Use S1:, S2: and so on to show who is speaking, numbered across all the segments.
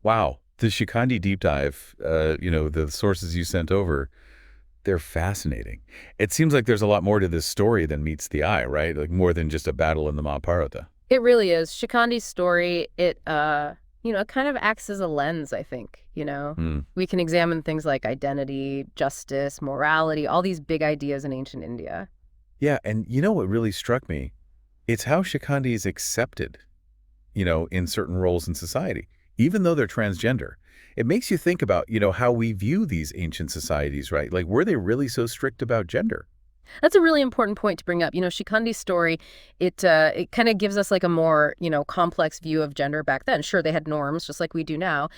S1: Wow. The Shikhandi deep dive, the sources you sent over, they're fascinating. It seems like there's a lot more to this story than meets the eye, right? Like more than just a battle in the Mahabharata.
S2: It really is. Shikhandi's story, it kind of acts as a lens, I think,
S1: Hmm.
S2: We can examine things like identity, justice, morality, all these big ideas in ancient India.
S1: Yeah, and you know what really struck me? It's how Shikhandi is accepted, in certain roles in society, even though they're transgender. It makes you think about, how we view these ancient societies, right? Like, were they really so strict about gender?
S2: That's a really important point to bring up. Shikhandi's story, it kind of gives us like a more, complex view of gender back then. Sure, they had norms just like we do now,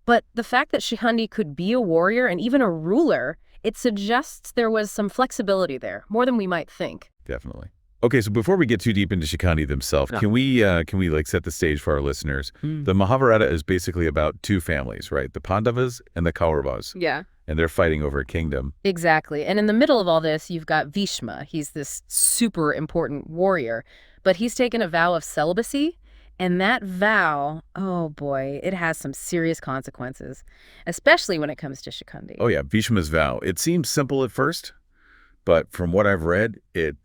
S2: but the fact that Shikhandi could be a warrior and even a ruler, it suggests there was some flexibility there, more than we might think.
S1: Definitely. Okay, so before we get too deep into Shikhandi themselves,
S2: Yeah.
S1: can we like set the stage for our listeners? The Mahabharata is basically about two families, right? The Pandavas and the Kauravas,
S2: Yeah.
S1: and they're fighting over a kingdom.
S2: Exactly. And in the middle of all this, you've got Bhishma. He's this super important warrior, but he's taken a vow of celibacy. And that vow, oh boy, it has some serious consequences, especially when it comes to Shikhandi.
S1: Oh yeah, Bhishma's vow. It seems simple at first, but from what I've read, it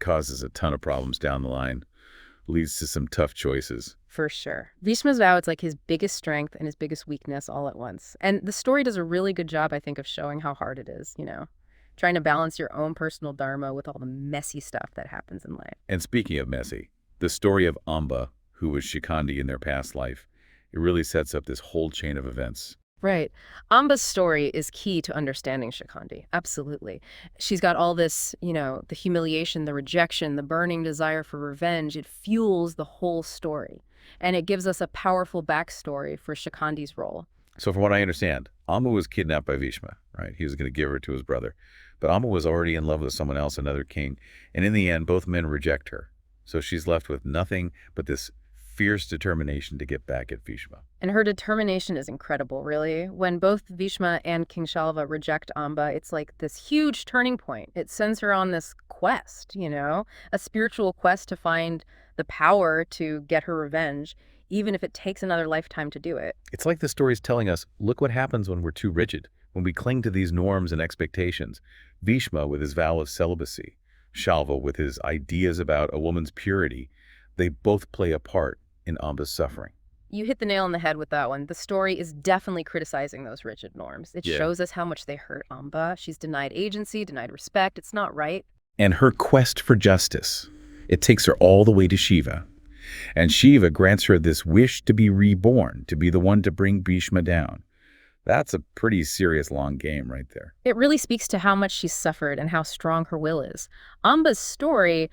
S1: causes a ton of problems down the line, leads to some tough choices.
S2: For sure. Bhishma's vow, it's like his biggest strength and his biggest weakness all at once. And the story does a really good job, I think, of showing how hard it is, trying to balance your own personal dharma with all the messy stuff that happens in life.
S1: And speaking of messy, the story of Amba, who was Shikhandi in their past life, it really sets up this whole chain of events.
S2: Right. Amba's story is key to understanding Shikhandi. Absolutely. She's got all this, the humiliation, the rejection, the burning desire for revenge. It fuels the whole story. And it gives us a powerful backstory for Shikhandi's role.
S1: So from what I understand, Amba was kidnapped by Bhishma, right? He was going to give her to his brother. But Amba was already in love with someone else, another king. And in the end, both men reject her. So she's left with nothing but this fierce determination to get back at Bhishma.
S2: And her determination is incredible, really. When both Bhishma and King Shalva reject Amba, it's like this huge turning point. It sends her on this quest, a spiritual quest to find the power to get her revenge, even if it takes another lifetime to do it.
S1: It's like the story's telling us, look what happens when we're too rigid, when we cling to these norms and expectations. Bhishma with his vow of celibacy, Shalva with his ideas about a woman's purity, they both play a part in Amba's suffering.
S2: You hit the nail on the head with that one. The story is definitely criticizing those rigid norms. It
S1: Yeah.
S2: shows us how much they hurt Amba. She's denied agency, denied respect. It's not right.
S1: And her quest for justice, it takes her all the way to Shiva. And Shiva grants her this wish to be reborn, to be the one to bring Bhishma down. That's a pretty serious long game right there.
S2: It really speaks to how much she's suffered and how strong her will is. Amba's story,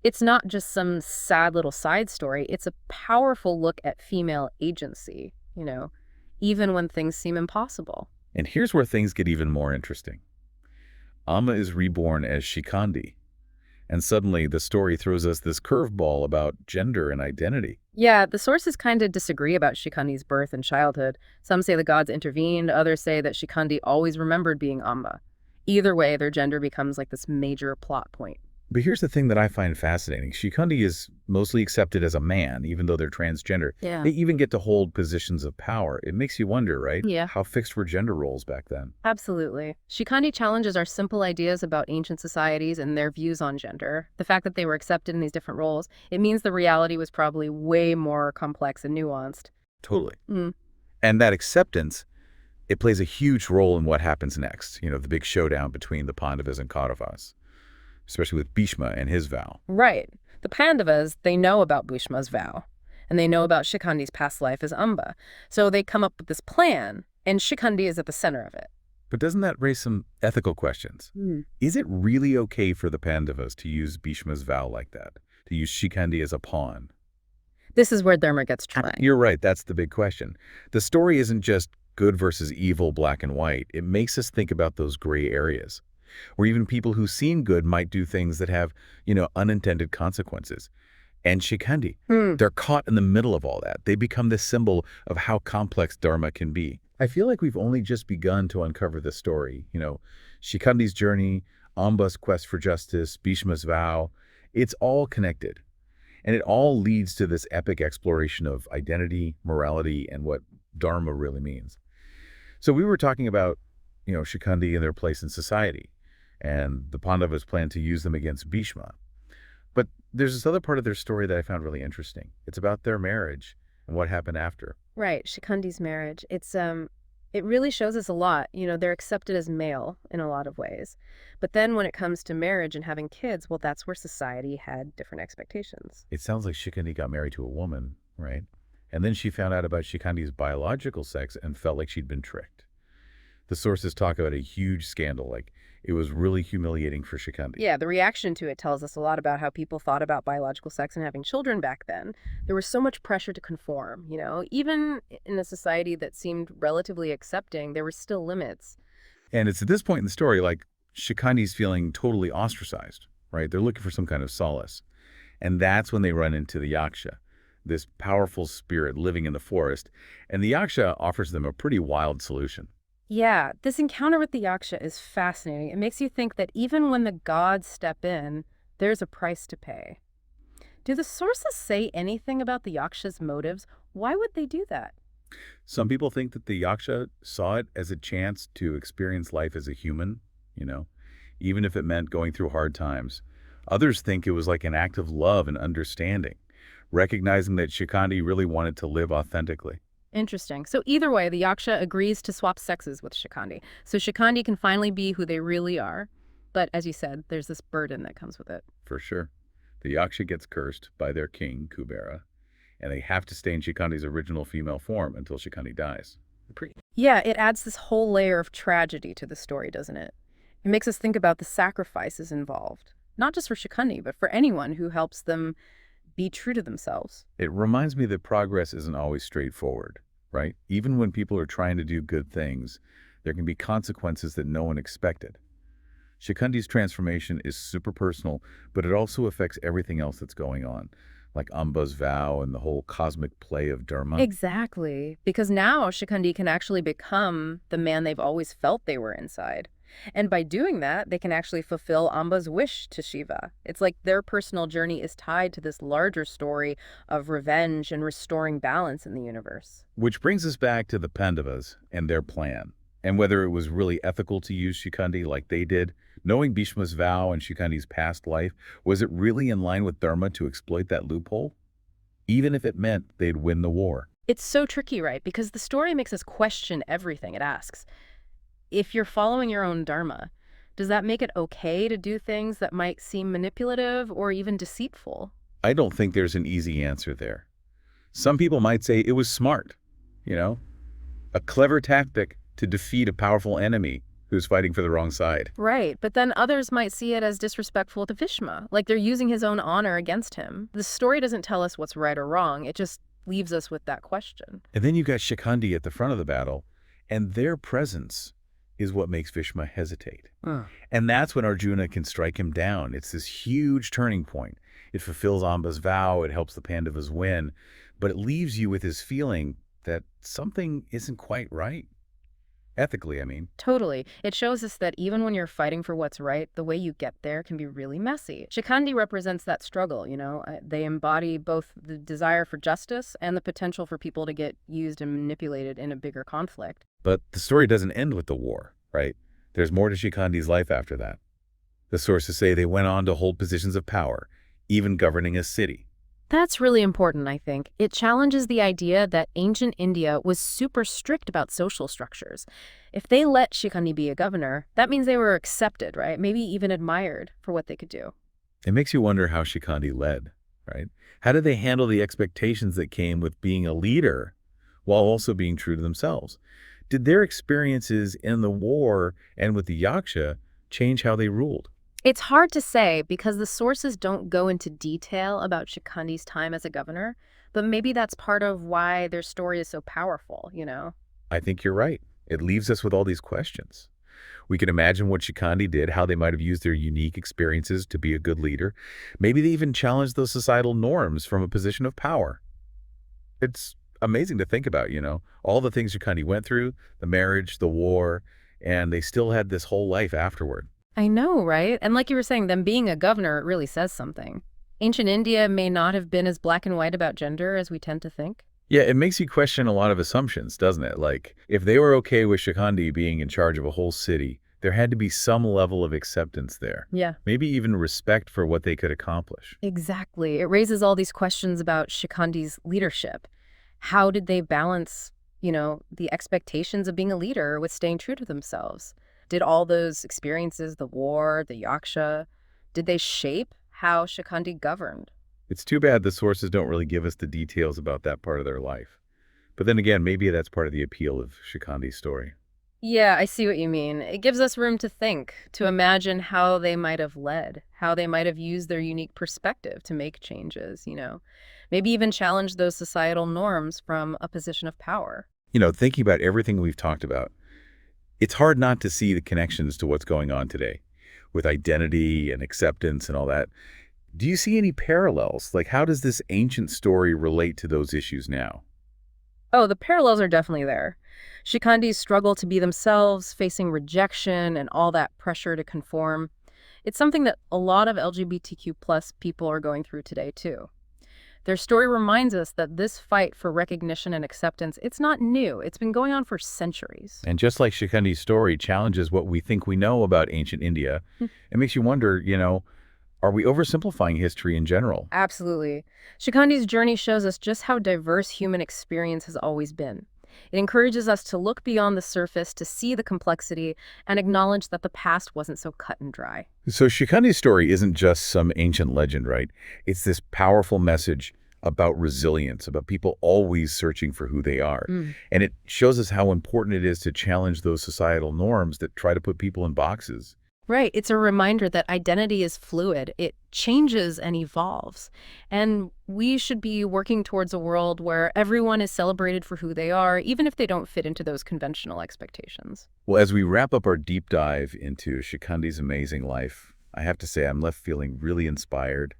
S2: it's not just some sad little side story. It's a powerful look at female agency, even when things seem impossible.
S1: And here's where things get even more interesting. Amba is reborn as Shikhandi. And suddenly the story throws us this curveball about gender and identity.
S2: Yeah, the sources kind of disagree about Shikhandi's birth and childhood. Some say the gods intervened, others say that Shikhandi always remembered being Amba. Either way, their gender becomes like this major plot point.
S1: But here's the thing that I find fascinating. Shikhandi is mostly accepted as a man, even though they're transgender.
S2: Yeah.
S1: They even get to hold positions of power. It makes you wonder, right?
S2: Yeah.
S1: How fixed were gender roles back then?
S2: Absolutely. Shikhandi challenges our simple ideas about ancient societies and their views on gender. The fact that they were accepted in these different roles, it means the reality was probably way more complex and nuanced.
S1: Totally.
S2: Mm.
S1: And that acceptance, it plays a huge role in what happens next. The big showdown between the Pandavas and Kauravas, especially with Bhishma and his vow.
S2: Right. The Pandavas, they know about Bhishma's vow, and they know about Shikhandi's past life as Amba. So they come up with this plan, and Shikhandi is at the center of it.
S1: But doesn't that raise some ethical questions? Is it really okay for the Pandavas to use Bhishma's vow like that? To use Shikhandi as a pawn?
S2: This is where Dharma gets tricky.
S1: You're right, that's the big question. The story isn't just good versus evil, black and white. It makes us think about those gray areas, where even people who seem good might do things that have, unintended consequences. And Shikhandi, they're caught in the middle of all that. They become this symbol of how complex Dharma can be. I feel like we've only just begun to uncover the story. Shikhandi's journey, Amba's quest for justice, Bhishma's vow, it's all connected. And it all leads to this epic exploration of identity, morality, and what Dharma really means. So we were talking about, Shikhandi and their place in society, and the Pandavas plan to use them against Bhishma. But there's this other part of their story that I found really interesting. It's about their marriage and what happened after.
S2: Right, Shikhandi's marriage. It really shows us a lot. They're accepted as male in a lot of ways. But then when it comes to marriage and having kids, well, that's where society had different expectations.
S1: It sounds like Shikhandi got married to a woman, right? And then she found out about Shikhandi's biological sex and felt like she'd been tricked. The sources talk about a huge scandal, like it was really humiliating for Shikhandi.
S2: Yeah, the reaction to it tells us a lot about how people thought about biological sex and having children back then. There was so much pressure to conform, Even in a society that seemed relatively accepting, there were still limits.
S1: And it's at this point in the story, like Shikhandi's feeling totally ostracized, right? They're looking for some kind of solace. And that's when they run into the Yaksha, this powerful spirit living in the forest. And the Yaksha offers them a pretty wild solution.
S2: Yeah, this encounter with the Yaksha is fascinating. It makes you think that even when the gods step in, there's a price to pay. Do the sources say anything about the Yaksha's motives? Why would they do that?
S1: Some people think that the Yaksha saw it as a chance to experience life as a human, you know, even if it meant going through hard times. Others think it was like an act of love and understanding, recognizing that Shikhandi really wanted to live authentically.
S2: Interesting. So either way, the Yaksha agrees to swap sexes with Shikhandi. So Shikhandi can finally be who they really are. But as you said, there's this burden that comes with it.
S1: For sure. The Yaksha gets cursed by their king, Kubera, and they have to stay in Shikhandi's original female form until Shikhandi dies.
S2: Yeah, it adds this whole layer of tragedy to the story, doesn't it? It makes us think about the sacrifices involved, not just for Shikhandi, but for anyone who helps them be true to themselves.
S1: It reminds me that progress isn't always straightforward, right? Even when people are trying to do good things, there can be consequences that no one expected. Shikhandi's transformation is super personal, but it also affects everything else that's going on, like Amba's vow and the whole cosmic play of Dharma.
S2: Exactly. Because now Shikhandi can actually become the man they've always felt they were inside. And by doing that, they can actually fulfill Amba's wish to Shiva. It's like their personal journey is tied to this larger story of revenge and restoring balance in the universe.
S1: Which brings us back to the Pandavas and their plan, and whether it was really ethical to use Shikhandi like they did. Knowing Bhishma's vow and Shikhandi's past life, was it really in line with Dharma to exploit that loophole? Even if it meant they'd win the war.
S2: It's so tricky, right? Because the story makes us question everything it asks. If you're following your own Dharma, does that make it okay to do things that might seem manipulative or even deceitful?
S1: I don't think there's an easy answer there. Some people might say it was smart, a clever tactic to defeat a powerful enemy who's fighting for the wrong side.
S2: Right, but then others might see it as disrespectful to Bhishma, like they're using his own honor against him. The story doesn't tell us what's right or wrong, it just leaves us with that question.
S1: And then you got Shikhandi at the front of the battle, and their presence is what makes Bhishma hesitate. And that's when Arjuna can strike him down. It's this huge turning point. It fulfills Amba's vow, it helps the Pandavas win, but it leaves you with this feeling that something isn't quite right. Ethically, I mean.
S2: Totally. It shows us that even when you're fighting for what's right, the way you get there can be really messy. Shikhandi represents that struggle, They embody both the desire for justice and the potential for people to get used and manipulated in a bigger conflict.
S1: But the story doesn't end with the war, right? There's more to Shikhandi's life after that. The sources say they went on to hold positions of power, even governing a city.
S2: That's really important, I think. It challenges the idea that ancient India was super strict about social structures. If they let Shikhandi be a governor, that means they were accepted, right? Maybe even admired for what they could do.
S1: It makes you wonder how Shikhandi led, right? How did they handle the expectations that came with being a leader while also being true to themselves? Did their experiences in the war and with the Yaksha change how they ruled?
S2: It's hard to say because the sources don't go into detail about Shikhandi's time as a governor, but maybe that's part of why their story is so powerful,
S1: I think you're right. It leaves us with all these questions. We can imagine what Shikhandi did, how they might have used their unique experiences to be a good leader. Maybe they even challenged those societal norms from a position of power. It's amazing to think about, all the things Shikhandi went through, the marriage, the war, and they still had this whole life afterward.
S2: I know, right? And like you were saying, them being a governor, it really says something. Ancient India may not have been as black and white about gender as we tend to think.
S1: Yeah, it makes you question a lot of assumptions, doesn't it? Like, if they were okay with Shikhandi being in charge of a whole city, there had to be some level of acceptance there.
S2: Yeah.
S1: Maybe even respect for what they could accomplish.
S2: Exactly. It raises all these questions about Shikhandi's leadership. How did they balance, the expectations of being a leader with staying true to themselves? Did all those experiences, the war, the yaksha, did they shape how Shikhandi governed?
S1: It's too bad the sources don't really give us the details about that part of their life. But then again, maybe that's part of the appeal of Shikhandi's story.
S2: Yeah, I see what you mean. It gives us room to think, to imagine how they might have led, how they might have used their unique perspective to make changes. Maybe even challenge those societal norms from a position of power.
S1: Thinking about everything we've talked about, it's hard not to see the connections to what's going on today with identity and acceptance and all that. Do you see any parallels? Like, how does this ancient story relate to those issues now?
S2: Oh, the parallels are definitely there. Shikandi's struggle to be themselves, facing rejection and all that pressure to conform. It's something that a lot of LGBTQ plus people are going through today, too. Their story reminds us that this fight for recognition and acceptance, it's not new. It's been going on for centuries.
S1: And just like Shikhandi's story challenges what we think we know about ancient India, it makes you wonder, are we oversimplifying history in general?
S2: Absolutely. Shikandi's journey shows us just how diverse human experience has always been. It encourages us to look beyond the surface, to see the complexity, and acknowledge that the past wasn't so cut and dry.
S1: So Shikhandi's story isn't just some ancient legend, right? It's this powerful message about resilience, about people always searching for who they are.
S2: Mm.
S1: And it shows us how important it is to challenge those societal norms that try to put people in boxes.
S2: Right. It's a reminder that identity is fluid. It changes and evolves. And we should be working towards a world where everyone is celebrated for who they are, even if they don't fit into those conventional expectations.
S1: Well, as we wrap up our deep dive into Shikhandi's amazing life, I have to say I'm left feeling really inspired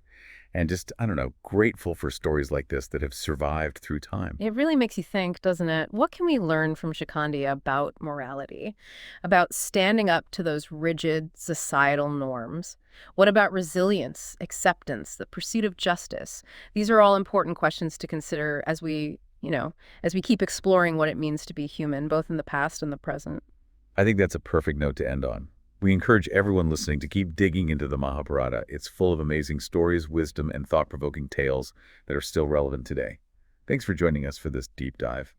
S1: and just, I don't know, grateful for stories like this that have survived through time.
S2: It really makes you think, doesn't it? What can we learn from Shikhandi about morality, about standing up to those rigid societal norms? What about resilience, acceptance, the pursuit of justice? These are all important questions to consider as we keep exploring what it means to be human, both in the past and the present.
S1: I think that's a perfect note to end on. We encourage everyone listening to keep digging into the Mahabharata. It's full of amazing stories, wisdom, and thought-provoking tales that are still relevant today. Thanks for joining us for this deep dive.